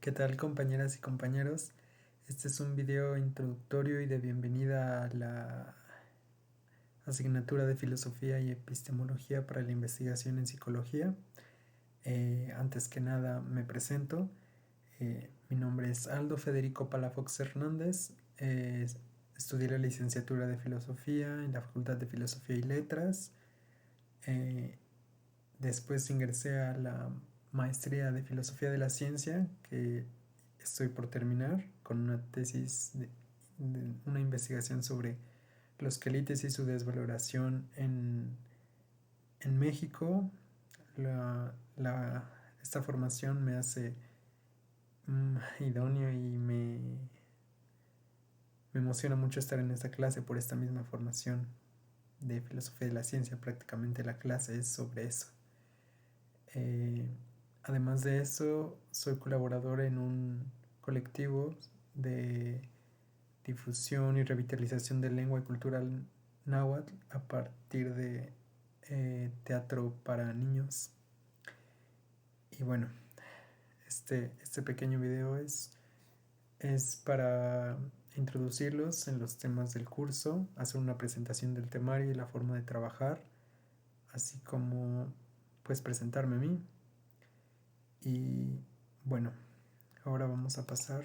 ¿Qué tal, compañeras y compañeros? Este es un video introductorio y de bienvenida a la asignatura de Filosofía y Epistemología para la Investigación en Psicología. Antes que nada me presento. Mi nombre es Aldo Federico Palafox Hernández. Estudié la licenciatura de Filosofía en la Facultad de Filosofía y Letras. Después ingresé a la maestría de Filosofía de la Ciencia, que estoy por terminar, con una tesis de una investigación sobre los quelites y su desvaloración en México. Esta formación me hace idóneo y me emociona mucho estar en esta clase por esta misma formación de Filosofía de la Ciencia. Prácticamente la clase es sobre eso. Además de eso, soy colaborador en un colectivo de difusión y revitalización de lengua y cultura náhuatl a partir de teatro para niños. Y bueno, este pequeño video es para introducirlos en los temas del curso, hacer una presentación del temario y la forma de trabajar, así como pues presentarme a mí. Y bueno, ahora vamos a pasar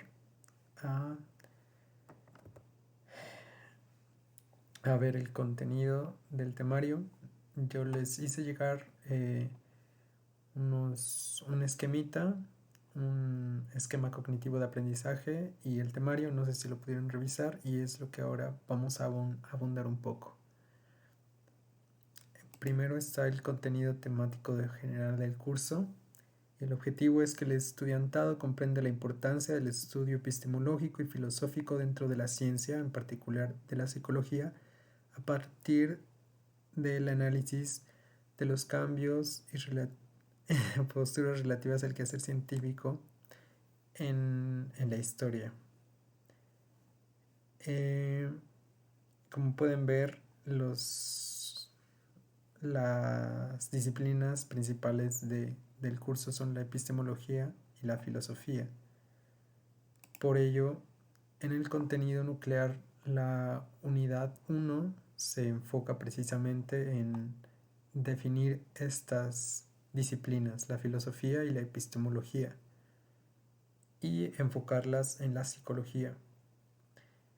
a, a ver el contenido del temario. Yo les hice llegar un esquemita, un esquema cognitivo de aprendizaje y el temario, no sé si lo pudieron revisar, y es lo que ahora vamos a abundar un poco. Primero está el contenido temático general del curso. El objetivo es que el estudiantado comprenda la importancia del estudio epistemológico y filosófico dentro de la ciencia, en particular de la psicología, a partir del análisis de los cambios y posturas relativas al quehacer científico en la historia. Como pueden ver, las disciplinas principales del curso son la epistemología y la filosofía. Por ello, en el contenido nuclear, la unidad 1 se enfoca precisamente en definir estas disciplinas, la filosofía y la epistemología, y enfocarlas en la psicología.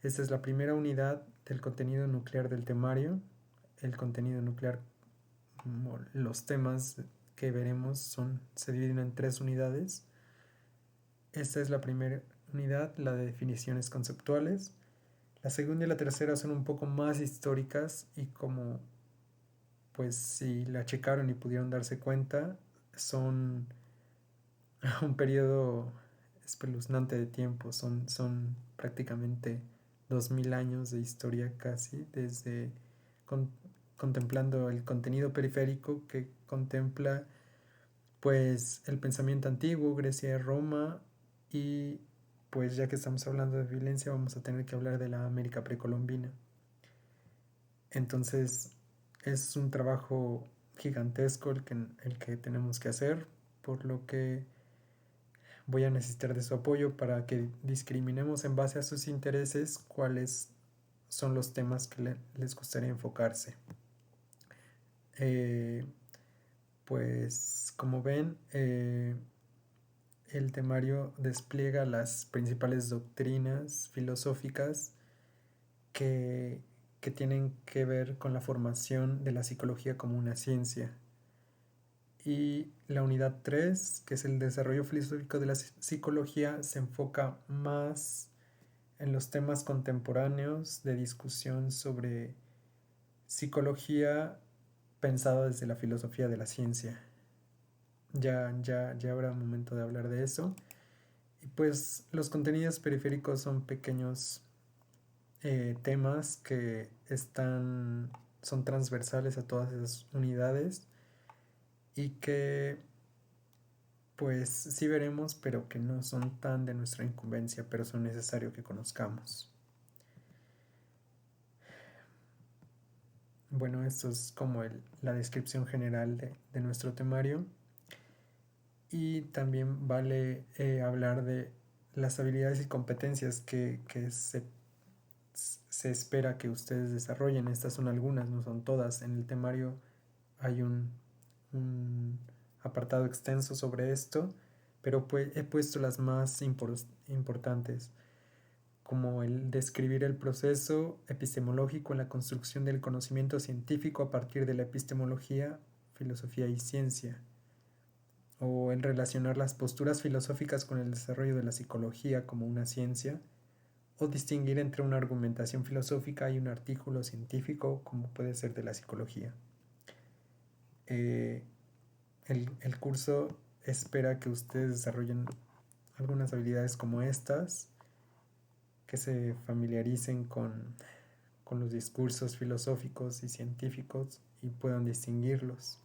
Esta es la primera unidad del contenido nuclear del temario. El contenido nuclear, los temas que veremos se dividen en 3 unidades. Esta es la primera unidad, la de definiciones conceptuales. La segunda y la tercera son un poco más históricas y, como pues si la checaron y pudieron darse cuenta, son un periodo espeluznante de tiempo. Son prácticamente 2000 años de historia casi, desde contemplando el contenido periférico, que contempla pues el pensamiento antiguo, Grecia y Roma, y pues ya que estamos hablando de violencia, vamos a tener que hablar de la América precolombina. Entonces es un trabajo gigantesco el que tenemos que hacer, por lo que voy a necesitar de su apoyo para que discriminemos en base a sus intereses cuáles son los temas que les gustaría enfocarse. Pues como ven, el temario despliega las principales doctrinas filosóficas que, que tienen que ver con la formación de la psicología como una ciencia. Y la unidad 3, que es el desarrollo filosófico de la psicología, se enfoca más en los temas contemporáneos de discusión sobre psicología pensada desde la filosofía de la ciencia. Ya habrá un momento de hablar de eso. Y pues los contenidos periféricos son pequeños temas que son transversales a todas esas unidades y que pues sí veremos, pero que no son tan de nuestra incumbencia, pero son necesarios que conozcamos. Bueno, esto es como la descripción general de nuestro temario. Y también vale hablar de las habilidades y competencias que se espera que ustedes desarrollen. Estas son algunas, no son todas. En el temario hay un apartado extenso sobre esto, pero pues he puesto las más importantes, como el describir el proceso epistemológico en la construcción del conocimiento científico a partir de la epistemología, filosofía y ciencia, o el relacionar las posturas filosóficas con el desarrollo de la psicología como una ciencia, o distinguir entre una argumentación filosófica y un artículo científico como puede ser de la psicología. El curso espera que ustedes desarrollen algunas habilidades como estas, que se familiaricen con los discursos filosóficos y científicos y puedan distinguirlos.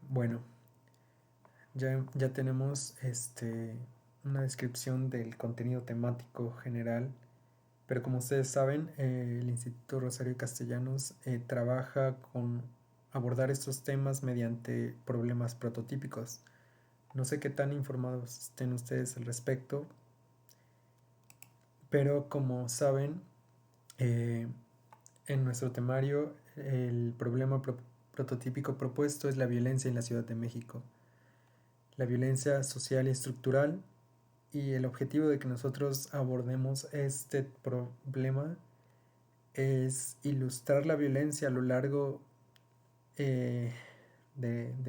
Bueno, ya tenemos una descripción del contenido temático general, pero como ustedes saben, el Instituto Rosario Castellanos trabaja con abordar estos temas mediante problemas prototípicos. No sé qué tan informados estén ustedes al respecto, pero como saben, en nuestro temario el problema prototípico propuesto es la violencia en la Ciudad de México. La violencia social y estructural, y el objetivo de que nosotros abordemos este problema es ilustrar la violencia a lo largo de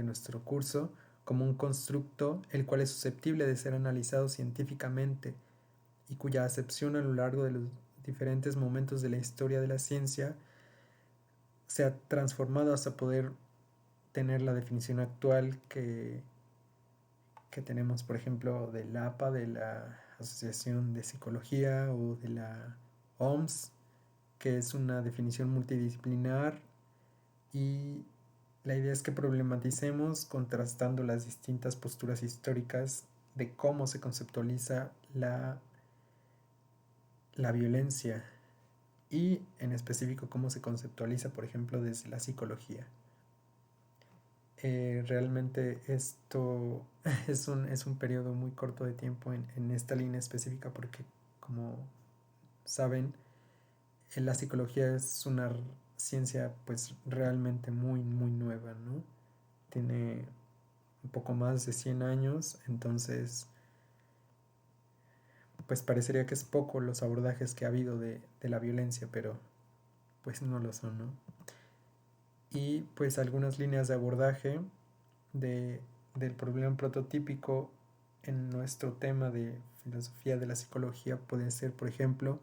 nuestro curso como un constructo el cual es susceptible de ser analizado científicamente y cuya acepción a lo largo de los diferentes momentos de la historia de la ciencia se ha transformado hasta poder tener la definición actual que tenemos, por ejemplo, del APA, de la Asociación de Psicología, o de la OMS, que es una definición multidisciplinar, y la idea es que problematicemos contrastando las distintas posturas históricas de cómo se conceptualiza la violencia y en específico cómo se conceptualiza, por ejemplo, desde la psicología. Realmente esto es un periodo muy corto de tiempo en esta línea específica porque, como saben, la psicología es una ciencia pues realmente muy muy nueva, ¿no? Tiene un poco más de 100 años, entonces pues parecería que es poco los abordajes que ha habido de la violencia, pero pues no lo son, ¿no? Y pues algunas líneas de abordaje de, del problema prototípico en nuestro tema de filosofía de la psicología pueden ser, por ejemplo,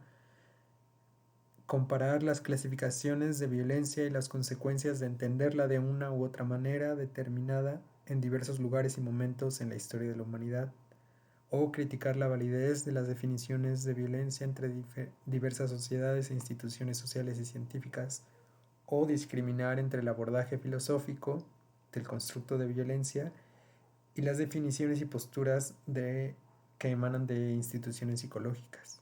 comparar las clasificaciones de violencia y las consecuencias de entenderla de una u otra manera determinada en diversos lugares y momentos en la historia de la humanidad, o criticar la validez de las definiciones de violencia entre diversas sociedades e instituciones sociales y científicas, o discriminar entre el abordaje filosófico del constructo de violencia y las definiciones y posturas que emanan de instituciones psicológicas.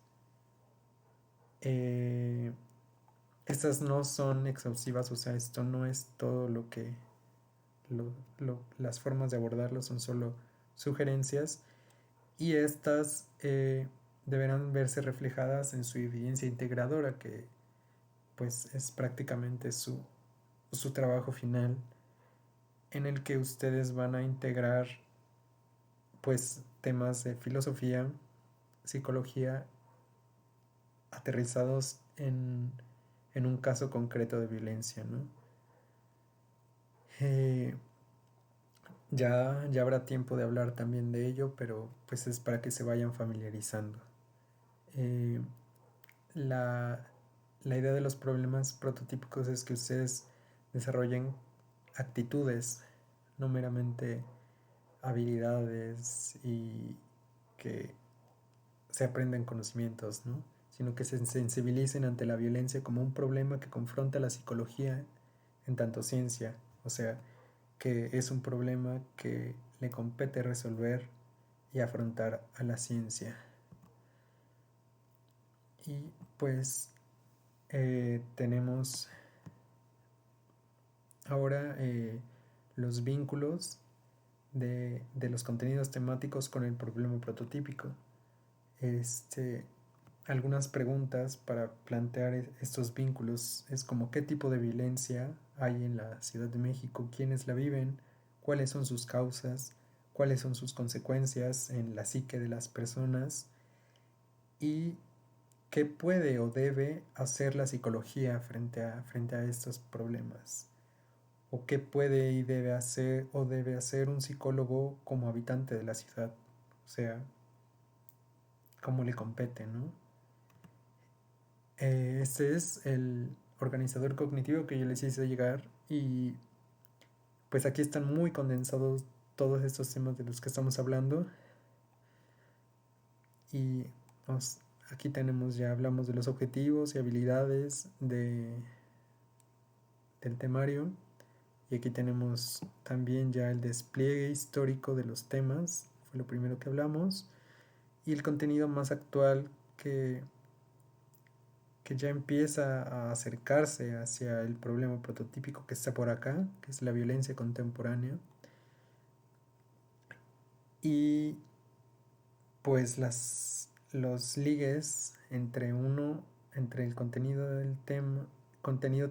Estas no son exhaustivas, o sea, esto no es todo lo que las formas de abordarlo son solo sugerencias, y estas deberán verse reflejadas en su evidencia integradora, que pues es prácticamente su trabajo final, en el que ustedes van a integrar pues temas de filosofía, psicología, aterrizados en un caso concreto de violencia, ¿no? Eh, ya habrá tiempo de hablar también de ello, pero pues es para que se vayan familiarizando. Eh, la, la idea de los problemas prototípicos es que ustedes desarrollen actitudes, no meramente habilidades, y que se aprendan conocimientos, ¿no? Sino que se sensibilicen ante la violencia como un problema que confronta la psicología en tanto ciencia, o sea, que es un problema que le compete resolver y afrontar a la ciencia. Y pues tenemos ahora los vínculos de los contenidos temáticos con el problema prototípico. Algunas preguntas para plantear estos vínculos es como qué tipo de violencia hay en la Ciudad de México, quiénes la viven, cuáles son sus causas, cuáles son sus consecuencias en la psique de las personas y qué puede o debe hacer la psicología frente a estos problemas, o qué puede y debe hacer un psicólogo como habitante de la ciudad, o sea, cómo le compete, ¿no? Este es el organizador cognitivo que yo les hice llegar y pues aquí están muy condensados todos estos temas de los que estamos hablando y aquí tenemos, ya hablamos de los objetivos y habilidades del temario y aquí tenemos también ya el despliegue histórico de los temas, fue lo primero que hablamos, y el contenido más actual que ya empieza a acercarse hacia el problema prototípico que está por acá, que es la violencia contemporánea. Y pues los ligues entre el contenido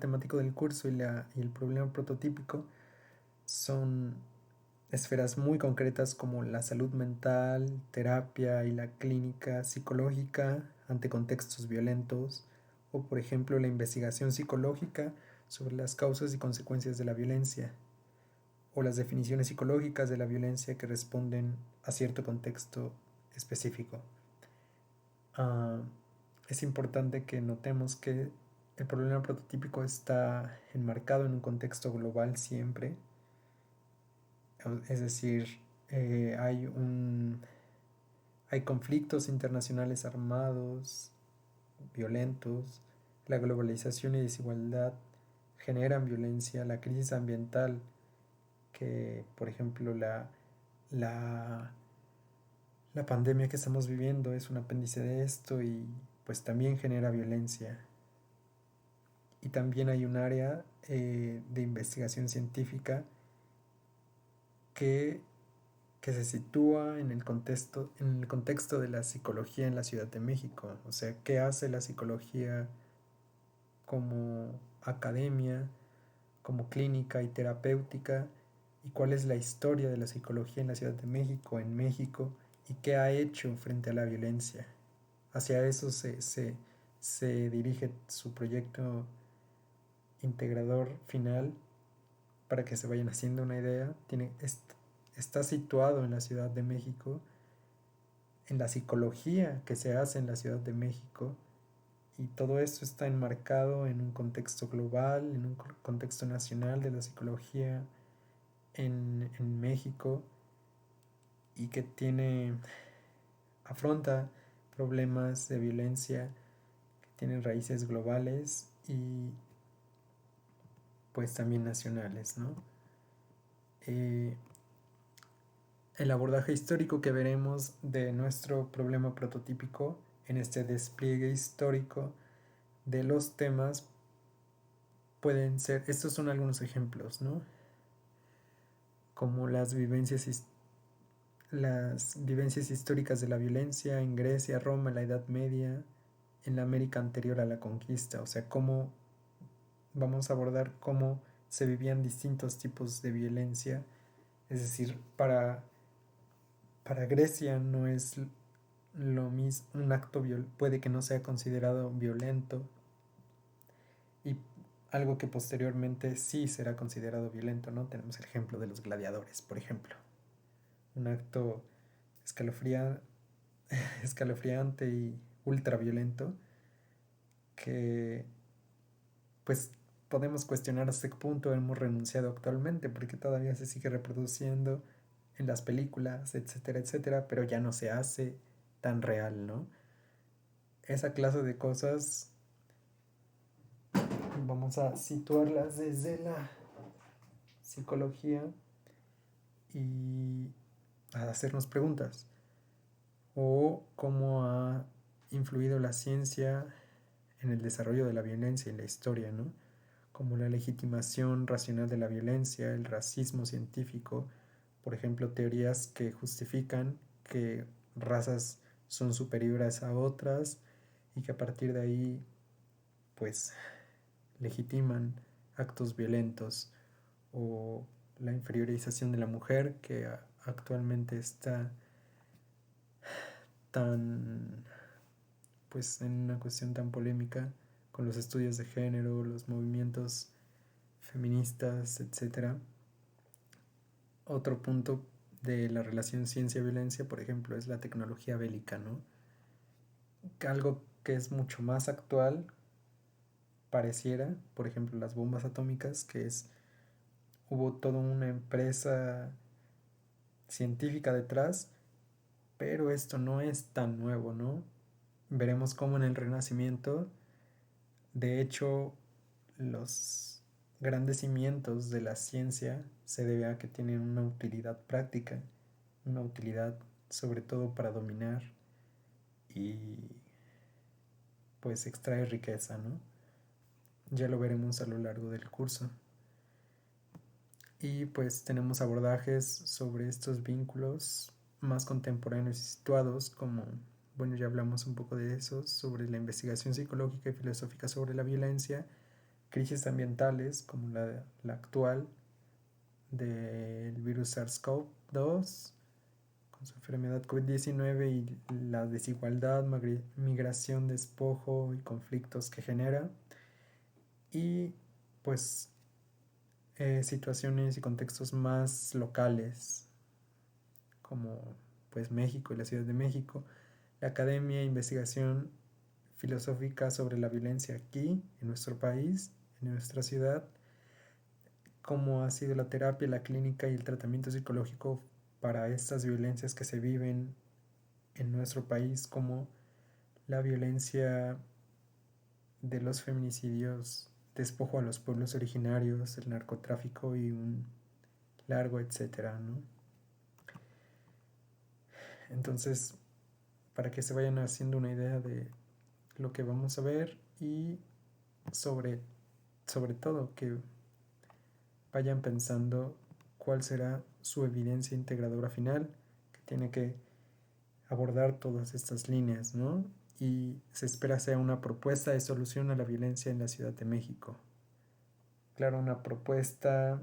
temático del curso y el problema prototípico son esferas muy concretas como la salud mental, terapia y la clínica psicológica ante contextos violentos, o por ejemplo la investigación psicológica sobre las causas y consecuencias de la violencia, o las definiciones psicológicas de la violencia que responden a cierto contexto específico. Es importante que notemos que el problema prototípico está enmarcado en un contexto global siempre, es decir, hay conflictos internacionales armados, violentos, la globalización y desigualdad generan violencia, la crisis ambiental, que por ejemplo la pandemia que estamos viviendo es un apéndice de esto y pues también genera violencia. Y también hay un área de investigación científica que se sitúa en el contexto de la psicología en la Ciudad de México. O sea, ¿qué hace la psicología como academia, como clínica y terapéutica? ¿Y cuál es la historia de la psicología en la Ciudad de México, en México? ¿Y qué ha hecho frente a la violencia? Hacia eso se dirige su proyecto integrador final, para que se vayan haciendo una idea. Está situado en la Ciudad de México, en la psicología que se hace en la Ciudad de México, y todo esto está enmarcado en un contexto global, en un contexto nacional de la psicología en México, y que afronta problemas de violencia que tienen raíces globales y pues también nacionales, ¿no? El abordaje histórico que veremos de nuestro problema prototípico en este despliegue histórico de los temas pueden ser, estos son algunos ejemplos, ¿no? Como las vivencias históricas de la violencia en Grecia, Roma, en la Edad Media, en la América anterior a la conquista, o sea, cómo vamos a abordar cómo se vivían distintos tipos de violencia, es decir, para Grecia no es lo mismo, un acto puede que no sea considerado violento y algo que posteriormente sí será considerado violento, ¿no? Tenemos el ejemplo de los gladiadores, por ejemplo. Un acto escalofriante y ultra violento que pues podemos cuestionar hasta qué punto hemos renunciado actualmente, porque todavía se sigue reproduciendo en las películas, etcétera, etcétera, pero ya no se hace tan real, ¿no? Esa clase de cosas vamos a situarlas desde la psicología y a hacernos preguntas. O cómo ha influido la ciencia en el desarrollo de la violencia en la historia, ¿no? como la legitimación racional de la violencia, el racismo científico, por ejemplo, teorías que justifican que razas son superiores a otras y que a partir de ahí pues legitiman actos violentos, o la inferiorización de la mujer que actualmente está tan pues en una cuestión tan polémica con los estudios de género, los movimientos feministas, etcétera. Otro punto de la relación ciencia-violencia, por ejemplo, es la tecnología bélica, ¿no? Algo que es mucho más actual, pareciera, por ejemplo, las bombas atómicas, que es, hubo toda una empresa científica detrás, pero esto no es tan nuevo, ¿no? Veremos cómo en el Renacimiento, de hecho, los grandes cimientos de la ciencia se debe a que tienen una utilidad práctica, una utilidad sobre todo para dominar y pues extraer riqueza, ¿no? Ya lo veremos a lo largo del curso. Y pues tenemos abordajes sobre estos vínculos más contemporáneos y situados, como, bueno, ya hablamos un poco de eso, sobre la investigación psicológica y filosófica sobre la violencia, crisis ambientales como la actual del virus SARS-CoV-2 con su enfermedad COVID-19 y la desigualdad, migración, despojo y conflictos que genera, y pues situaciones y contextos más locales como pues México y la Ciudad de México, la academia e investigación filosófica sobre la violencia aquí en nuestro país, en nuestra ciudad, cómo ha sido la terapia, la clínica y el tratamiento psicológico para estas violencias que se viven en nuestro país, como la violencia de los feminicidios, despojo a los pueblos originarios, el narcotráfico y un largo etcétera, ¿no? Entonces, para que se vayan haciendo una idea de lo que vamos a ver y sobre, sobre todo que vayan pensando cuál será su evidencia integradora final, que tiene que abordar todas estas líneas, ¿no? Y se espera sea una propuesta de solución a la violencia en la Ciudad de México. Claro, una propuesta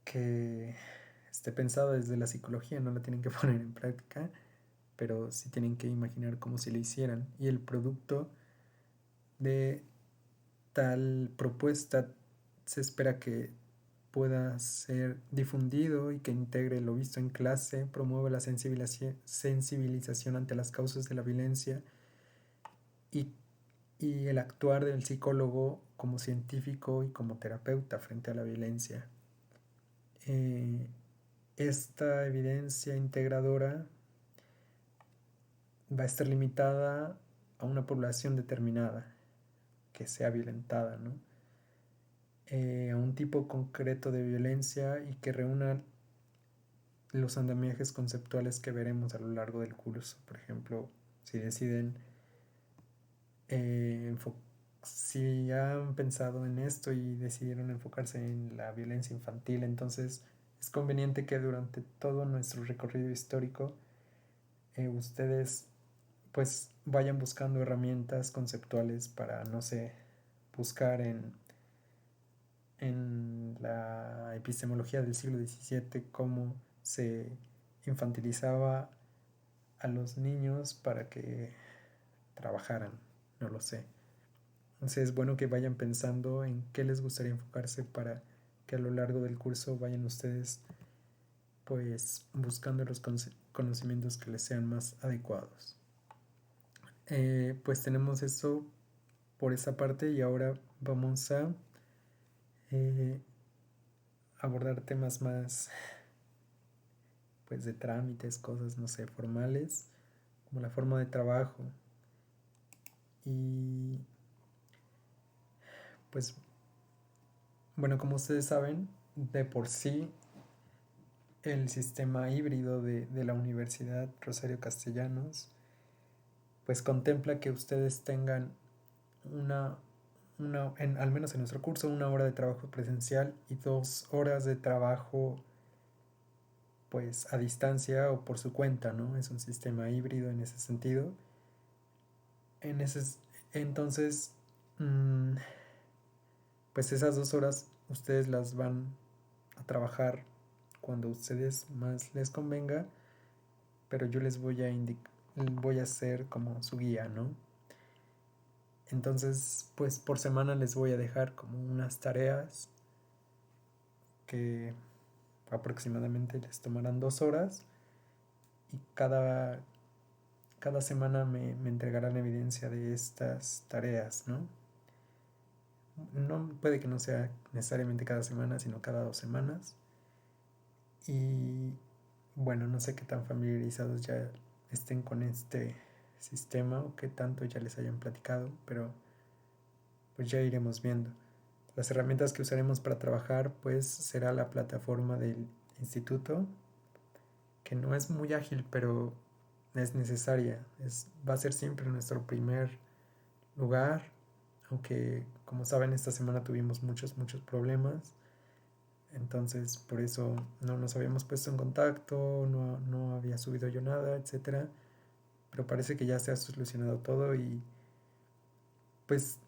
que esté pensada desde la psicología, no la tienen que poner en práctica, pero sí tienen que imaginar cómo si lo hicieran. Y el producto de tal propuesta se espera que pueda ser difundido y que integre lo visto en clase, promueva la sensibilización ante las causas de la violencia y, y el actuar del psicólogo como científico y como terapeuta frente a la violencia. Esta evidencia integradora va a estar limitada a una población determinada que sea violentada, ¿no? A un tipo concreto de violencia y que reúna los andamiajes conceptuales que veremos a lo largo del curso. Por ejemplo, si deciden, si han pensado en esto y decidieron enfocarse en la violencia infantil, entonces es conveniente que durante todo nuestro recorrido histórico ustedes pues vayan buscando herramientas conceptuales para, no sé, buscar en la epistemología del siglo XVII cómo se infantilizaba a los niños para que trabajaran, no lo sé. Entonces es bueno que vayan pensando en qué les gustaría enfocarse para que a lo largo del curso vayan ustedes pues buscando los conocimientos que les sean más adecuados. Pues tenemos eso por esa parte y ahora vamos a abordar temas más pues de trámites, cosas no sé, formales, como la forma de trabajo. Y pues bueno, como ustedes saben, de por sí el sistema híbrido de la Universidad Rosario Castellanos pues contempla que ustedes tengan una al menos en nuestro curso, 1 hora de trabajo presencial y 2 horas de trabajo pues a distancia o por su cuenta, ¿no? Es un sistema híbrido en ese sentido. En ese, entonces, pues esas 2 horas ustedes las van a trabajar cuando a ustedes más les convenga, pero yo les voy a voy a ser como su guía, ¿no? Entonces, pues por semana les voy a dejar como unas tareas que aproximadamente les tomarán 2 horas y cada semana me entregarán evidencia de estas tareas, ¿no? No puede que no sea necesariamente cada semana, sino cada 2 semanas. Y bueno, no sé qué tan familiarizados ya estén con este sistema o qué tanto ya les hayan platicado, pero pues ya iremos viendo. Las herramientas que usaremos para trabajar pues será la plataforma del instituto, que no es muy ágil, pero es necesaria. Va a ser siempre nuestro primer lugar, aunque como saben esta semana tuvimos muchos problemas. Entonces por eso no nos habíamos puesto en contacto, no había subido yo nada, etcétera. Pero parece que ya se ha solucionado todo y pues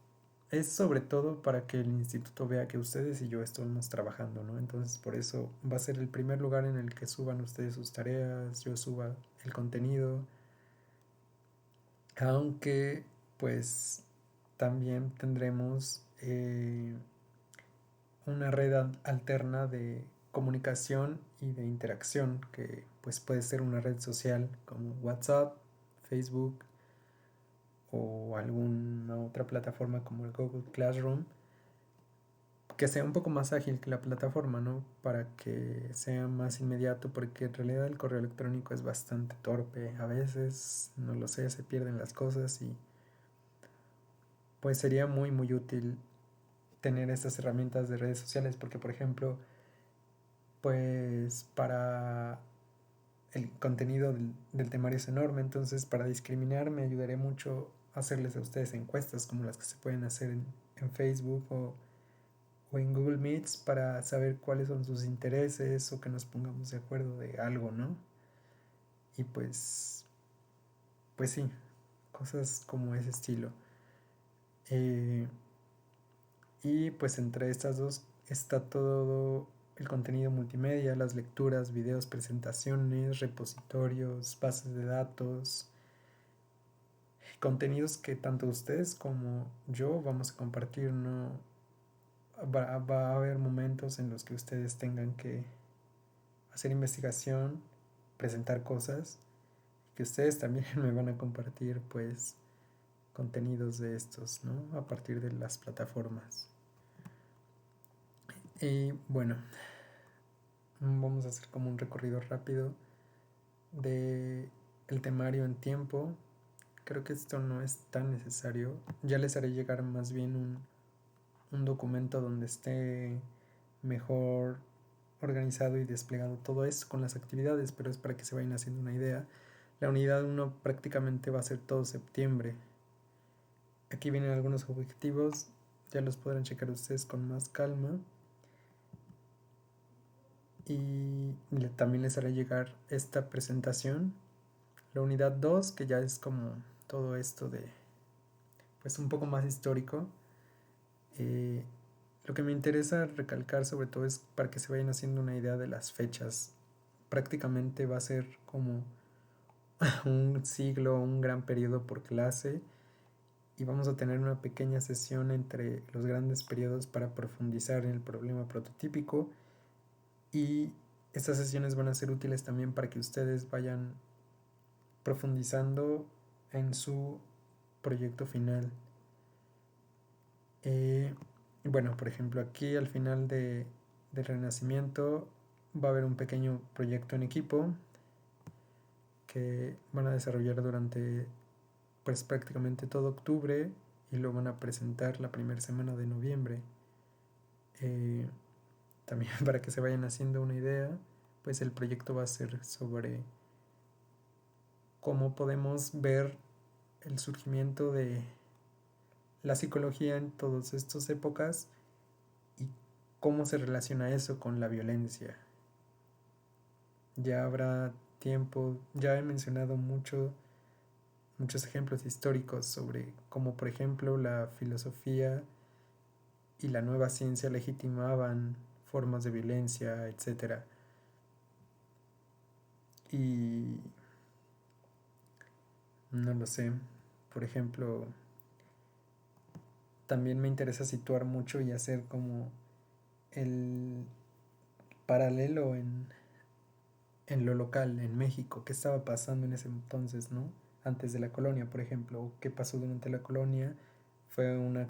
es sobre todo para que el instituto vea que ustedes y yo estamos trabajando, ¿no? Entonces por eso va a ser el primer lugar en el que suban ustedes sus tareas, yo suba el contenido, aunque pues también tendremos una red alterna de comunicación y de interacción que pues puede ser una red social como WhatsApp, Facebook o alguna otra plataforma como el Google Classroom, que sea un poco más ágil que la plataforma, ¿no? Para que sea más inmediato, porque en realidad el correo electrónico es bastante torpe. A veces, no lo sé, se pierden las cosas y pues sería muy útil tener estas herramientas de redes sociales, porque por ejemplo, pues para el contenido del temario es enorme, entonces para discriminar me ayudaría mucho hacerles a ustedes encuestas como las que se pueden hacer en Facebook o en Google Meets para saber cuáles son sus intereses o que nos pongamos de acuerdo de algo, ¿no? Y pues sí, cosas como ese estilo. Eh, y pues entre estas dos está todo el contenido multimedia, las lecturas, videos, presentaciones, repositorios, bases de datos, contenidos que tanto ustedes como yo vamos a compartir. No va a haber momentos en los que ustedes tengan que hacer investigación, presentar cosas, que ustedes también me van a compartir pues contenidos de estos, ¿no? A partir de las plataformas. Y bueno, vamos a hacer como un recorrido rápido de el temario en tiempo. Creo que esto no es tan necesario. Ya les haré llegar más bien un documento donde esté mejor organizado y desplegado todo esto con las actividades, pero es para que se vayan haciendo una idea. La unidad 1 prácticamente va a ser todo septiembre. Aquí vienen algunos objetivos, ya los podrán checar ustedes con más calma. Y también les haré llegar esta presentación. La unidad 2, que ya es como todo esto de, pues un poco más histórico. Lo que me interesa recalcar sobre todo es para que se vayan haciendo una idea de las fechas. Prácticamente va a ser como un siglo, un gran periodo por clase y vamos a tener una pequeña sesión entre los grandes periodos para profundizar en el problema prototípico y estas sesiones van a ser útiles también para que ustedes vayan profundizando en su proyecto final. Bueno, por ejemplo, aquí al final del Renacimiento va a haber un pequeño proyecto en equipo que van a desarrollar durante pues prácticamente todo octubre y lo van a presentar la primera semana de noviembre. También para que se vayan haciendo una idea, pues el proyecto va a ser sobre cómo podemos ver el surgimiento la psicología en todas estas épocas y cómo se relaciona eso con la violencia. Ya habrá tiempo, ya he mencionado muchos ejemplos históricos sobre cómo, por ejemplo, la filosofía y la nueva ciencia legitimaban formas de violencia, etc. Y no lo sé, por ejemplo, también me interesa situar mucho y hacer como el paralelo en lo local, en México, qué estaba pasando en ese entonces, ¿no? Antes de la colonia, por ejemplo, qué pasó durante la colonia, fue una,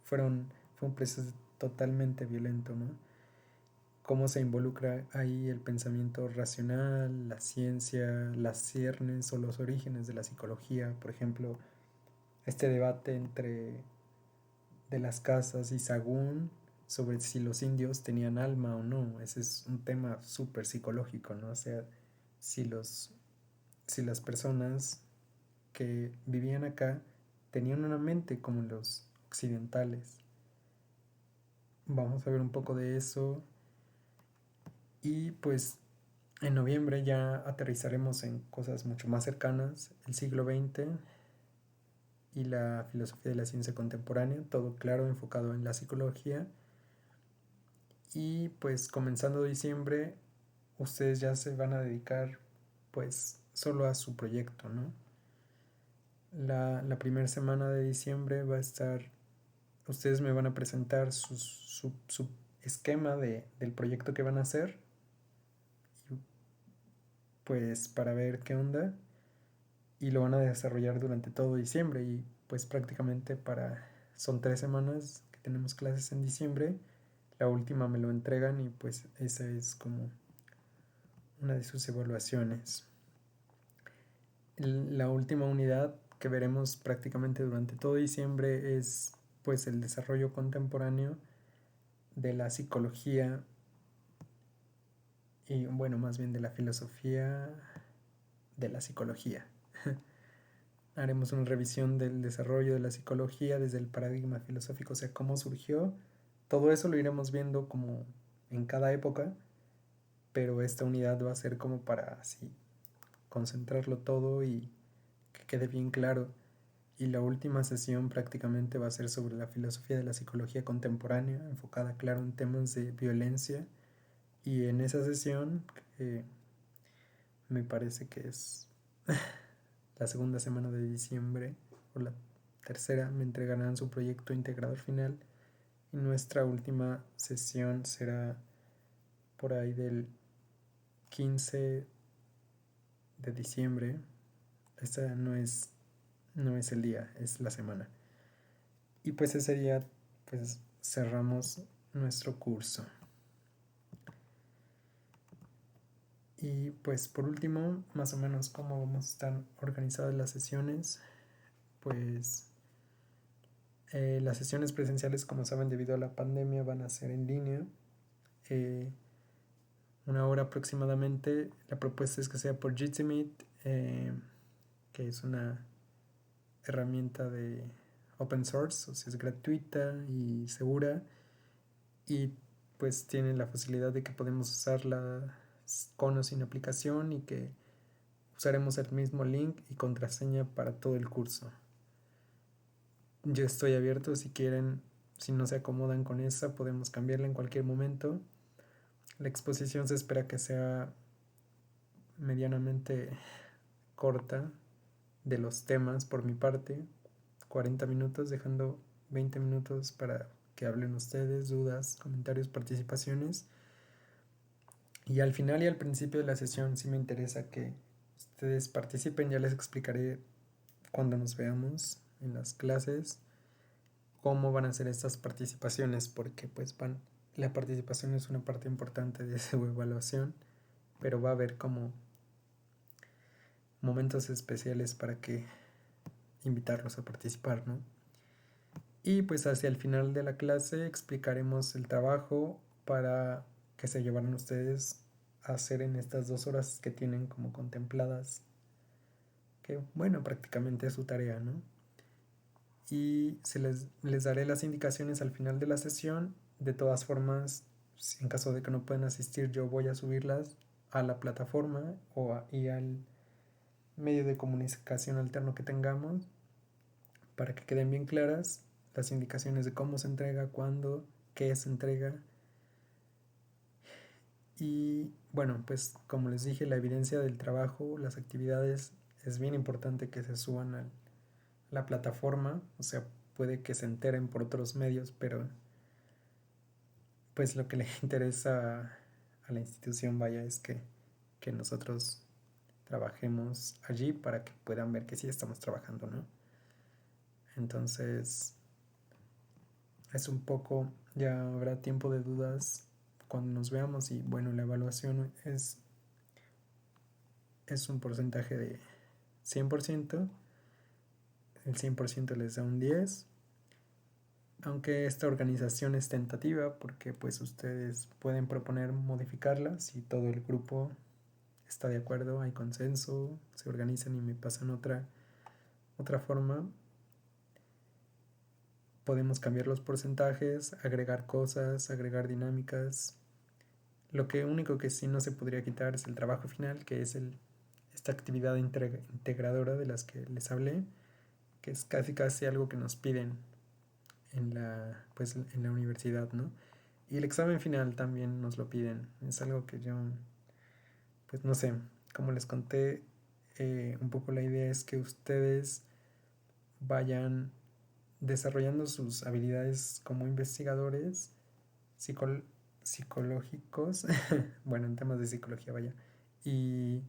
fue un proceso totalmente violento, ¿no? Cómo se involucra ahí el pensamiento racional, la ciencia, las ciernes o los orígenes de la psicología, por ejemplo, este debate entre de las casas y Sagún sobre si los indios tenían alma o no. Ese es un tema súper psicológico, ¿no? O sea, si, si las personas que vivían acá tenían una mente como los occidentales. Vamos a ver un poco de eso. Y pues en noviembre ya aterrizaremos en cosas mucho más cercanas, el siglo XX y la filosofía de la ciencia contemporánea, todo claro enfocado en la psicología. Y pues comenzando diciembre, ustedes ya se van a dedicar pues solo a su proyecto, ¿no? La primera semana de diciembre va a estar, ustedes me van a presentar su esquema del proyecto que van a hacer, y, pues para ver qué onda, y lo van a desarrollar durante todo diciembre y pues prácticamente son 3 semanas que tenemos clases en diciembre, la última me lo entregan y pues esa es como una de sus evaluaciones. La última unidad que veremos prácticamente durante todo diciembre es pues el desarrollo contemporáneo de la psicología y bueno, más bien de la filosofía de la psicología. Haremos una revisión del desarrollo de la psicología desde el paradigma filosófico, o sea, cómo surgió. Todo eso lo iremos viendo como en cada época, pero esta unidad va a ser como para así concentrarlo todo y que quede bien claro. Y la última sesión prácticamente va a ser sobre la filosofía de la psicología contemporánea, enfocada, claro, en temas de violencia. Y en esa sesión, me parece que es la segunda semana de diciembre o la tercera, me entregarán su proyecto integrador final. Y nuestra última sesión será por ahí del 15 de diciembre. Esta no es el día, es la semana. Y pues ese día pues cerramos nuestro curso. Y pues por último, más o menos cómo vamos a estar organizadas las sesiones. Pues las sesiones presenciales, como saben, debido a la pandemia, van a ser en línea. 1 hora aproximadamente. La propuesta es que sea por Jitsi que es una herramienta de open source, o sea, es gratuita y segura. Y pues tiene la facilidad de que podemos usarla con o sin aplicación y que usaremos el mismo link y contraseña para todo el curso. Yo estoy abierto si quieren, si no se acomodan con esa, podemos cambiarla en cualquier momento. La exposición se espera que sea medianamente corta de los temas por mi parte, 40 minutos, dejando 20 minutos para que hablen ustedes, dudas, comentarios, participaciones. Y al final y al principio de la sesión sí me interesa que ustedes participen, ya les explicaré cuando nos veamos en las clases cómo van a ser estas participaciones, porque pues la participación es una parte importante de su evaluación, pero va a haber como momentos especiales para que invitarlos a participar, ¿no? Y pues hacia el final de la clase explicaremos el trabajo para que se llevaran ustedes a hacer en estas 2 horas que tienen como contempladas, que bueno, prácticamente es su tarea, ¿no? y les daré las indicaciones al final de la sesión. De todas formas, en caso de que no puedan asistir, yo voy a subirlas a la plataforma y al medio de comunicación alterno que tengamos para que queden bien claras las indicaciones de cómo se entrega, cuándo, qué se entrega. Y bueno, pues como les dije, la evidencia del trabajo, las actividades, es bien importante que se suban a la plataforma. O sea, puede que se enteren por otros medios, pero pues lo que le interesa a la institución, vaya, es que nosotros trabajemos allí para que puedan ver que sí estamos trabajando, ¿no? Entonces, es un poco, ya habrá tiempo de dudas cuando nos veamos. Y bueno, la evaluación es un porcentaje de 100%. El 100% les da un 10, aunque esta organización es tentativa porque pues ustedes pueden proponer modificarla si todo el grupo está de acuerdo, hay consenso, se organizan y me pasan otra forma. Podemos cambiar los porcentajes, agregar cosas, agregar dinámicas. Lo que único que sí no se podría quitar es el trabajo final, que es esta actividad integradora de las que les hablé, que es casi algo que nos piden en la universidad, ¿no? Y el examen final también nos lo piden. Es algo que yo, pues no sé, como les conté, un poco la idea es que ustedes vayan desarrollando sus habilidades como investigadores psicológicos, bueno, en temas de psicología, vaya, y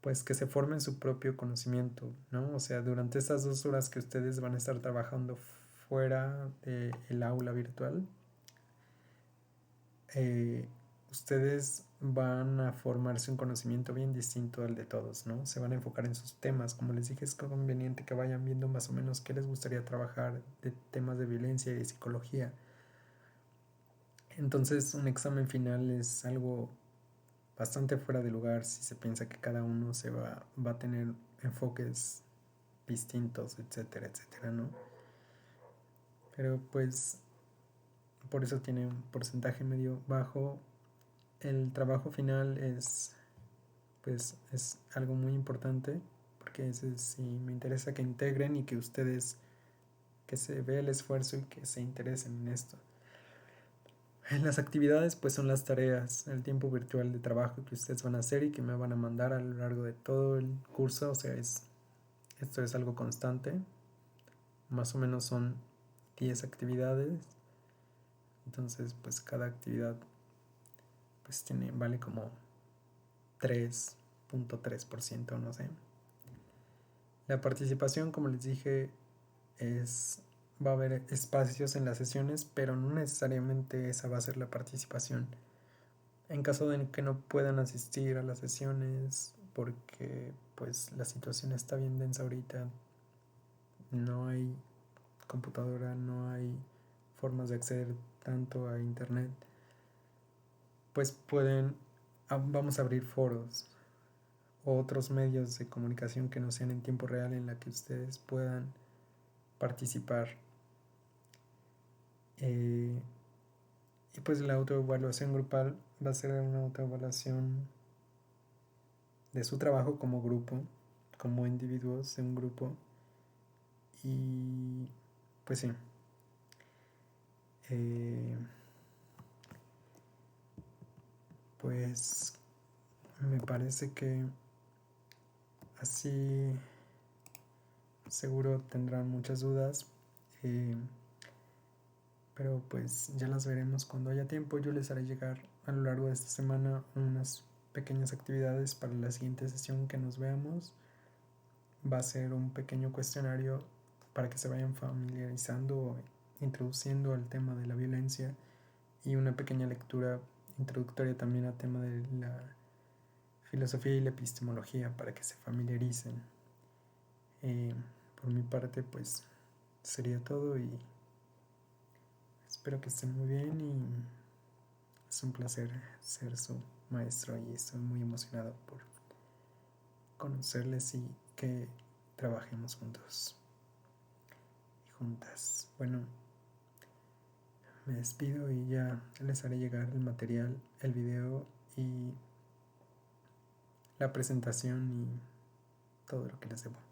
pues que se formen su propio conocimiento, ¿no? O sea, durante esas 2 horas que ustedes van a estar trabajando fuera del aula virtual, eh, ustedes van a formarse un conocimiento bien distinto al de todos, ¿no? Se van a enfocar en sus temas. Como les dije, es conveniente que vayan viendo más o menos qué les gustaría trabajar de temas de violencia y de psicología. Entonces, un examen final es algo bastante fuera de lugar si se piensa que cada uno va a tener enfoques distintos, etcétera, etcétera, ¿no? Pero pues por eso tiene un porcentaje medio bajo. El trabajo final pues es algo muy importante, porque ese sí me interesa que integren y que ustedes, que se vea el esfuerzo y que se interesen en esto. Las actividades pues son las tareas, el tiempo virtual de trabajo que ustedes van a hacer y que me van a mandar a lo largo de todo el curso. O sea, esto es algo constante. Más o menos son 10 actividades. Entonces pues cada actividad pues vale como 3.3%, no sé. La participación, como les dije, va a haber espacios en las sesiones, pero no necesariamente esa va a ser la participación. En caso de que no puedan asistir a las sesiones porque pues la situación está bien densa ahorita, no hay computadora, no hay formas de acceder tanto a internet, pues vamos a abrir foros o otros medios de comunicación que no sean en tiempo real en la que ustedes puedan participar. Y pues la autoevaluación grupal va a ser una autoevaluación de su trabajo como grupo, como individuos de un grupo. Y pues sí, pues me parece que así seguro tendrán muchas dudas, pero pues ya las veremos cuando haya tiempo. Yo les haré llegar a lo largo de esta semana unas pequeñas actividades para la siguiente sesión que nos veamos. Va a ser un pequeño cuestionario para que se vayan familiarizando, introduciendo al tema de la violencia, y una pequeña lectura introductoria también al tema de la filosofía y la epistemología para que se familiaricen. Por mi parte pues sería todo y espero que estén muy bien, y es un placer ser su maestro y estoy muy emocionado por conocerles y que trabajemos juntos. juntas. Bueno, me despido y ya les haré llegar el material, el video y la presentación y todo lo que les debo.